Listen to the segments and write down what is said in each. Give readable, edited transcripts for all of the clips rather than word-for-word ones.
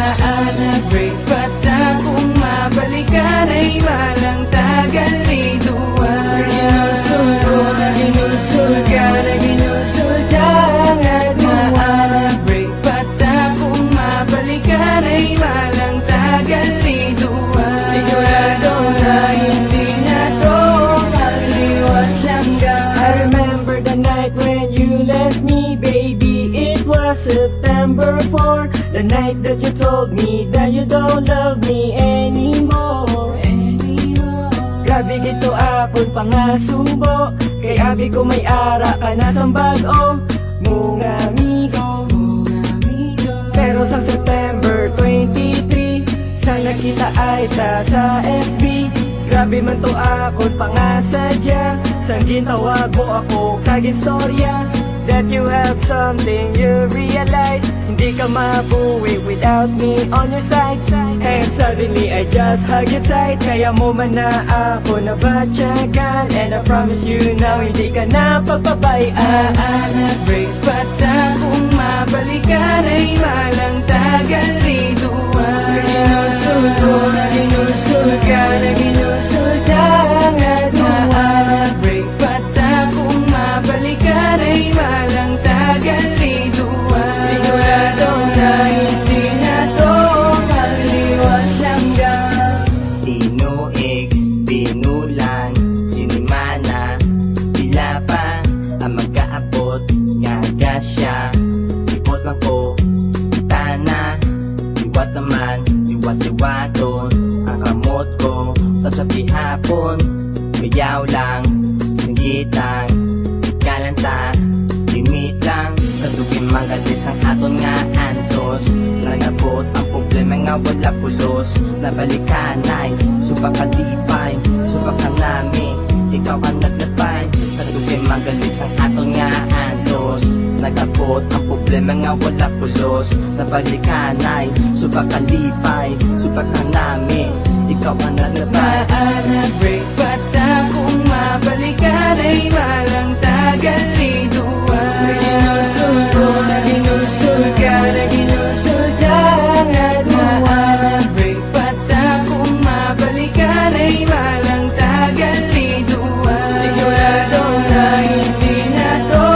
Maana break bata kung mabalikan ay malang tagaliduan. Ginusul ko na ginusul ka na ginusul ka at maana break bata kung mabalikan ay malang tagaliduan. Sigurado na hindi na to kaliwat langga. I remember the night when you left me, baby. It was September 4, the night that you told me that you don't love me anymore. Grabe gito akong pangasubo, kay abi ko may ara ka na sang bag-o mong amigo. Pero sa September 23, sana kita ay ta sa SB. Grabe man to akong pangasadya, sang gintawag mo ako kaging storya. That you have something you realize, hindi ka mabuwi without me on your side. And suddenly I just hug you tight, kaya mo man na ako nabatyagan. And I promise you now, hindi ka na pagbabayaan. Maana break bata kung mabalikan ay malang tagaliduan. Ginusul ko na ginusul ka na ginusul ka at maana break bata kung mabalikan ay malang tagaliduan. Sigurado na hindi na to kaliwat langga. Tinuig, pinulan, sinimana, pila pa ang magkaabot, nga siya. Ipot lang ko, tana, iwat naman, iwat-iwaton, ang kamot ko, tapos sa pihapon, mayaw lang, singgit lang, kalanta, limit lang, kadugin magalis ang aton nga antos. Nagabot ang problema nga wala pulos, nabalikanay, subakalipay, subakan nami, ikaw ang naglapay, kadugin magalis ang aton nga antos. Nagabot ang problema nga wala pulos, nabalikanay, subakalipay, subakan nami, ikaw ang naglapay. Maana break bata kung mabalikan ay malang tagaliduan. Ginusul ko na ginusul ka na ginusul ka at maana break bata kung mabalikan ay malang tagaliduan. Sigurado na hindi na to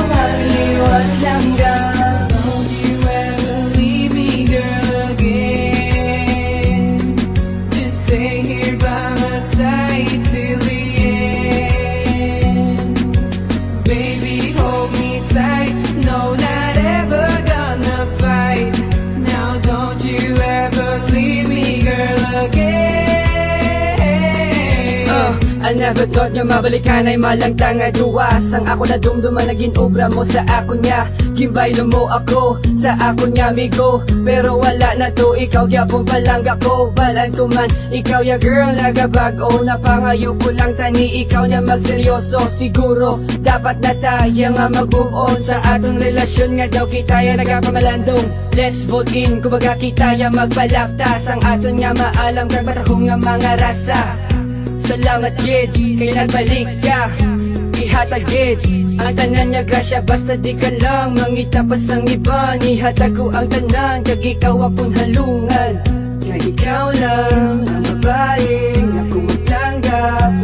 kaliwat langga. Don't you ever leave me, girl, again. Just stay here by my side till the end. Baby, hold me tight. No, not ever gonna fight. Now don't you ever leave me, girl, again. I never thought nga mabalikan ay malang tanga duwas. Ang ako na dumduman naging obra mo sa ako niya. Gimbaylo mo ako sa ako niya amigo. Pero wala na to, ikaw gyapong palangga ko. Balan ko man, ikaw ya girl nagabago. Napangayo ko lang tani, ikaw niya magseryoso. Siguro, dapat na tayo nga mag-move on. Sa atong relasyon nga daw kita ya nagapamalandong. Let's vote in, kumbaga kita ya magpalaptas. Ang aton nga maalam kag batahong nga mga rasa. Salamat gid, kay nagbalik ka. Ihatag gid ang tanan niya grasya, basta di ka lang mangita pa sang iba. Ihatag ko ang tanan, kag ikaw akong halungan. Kaya ikaw lang ang babae na kumaglanggap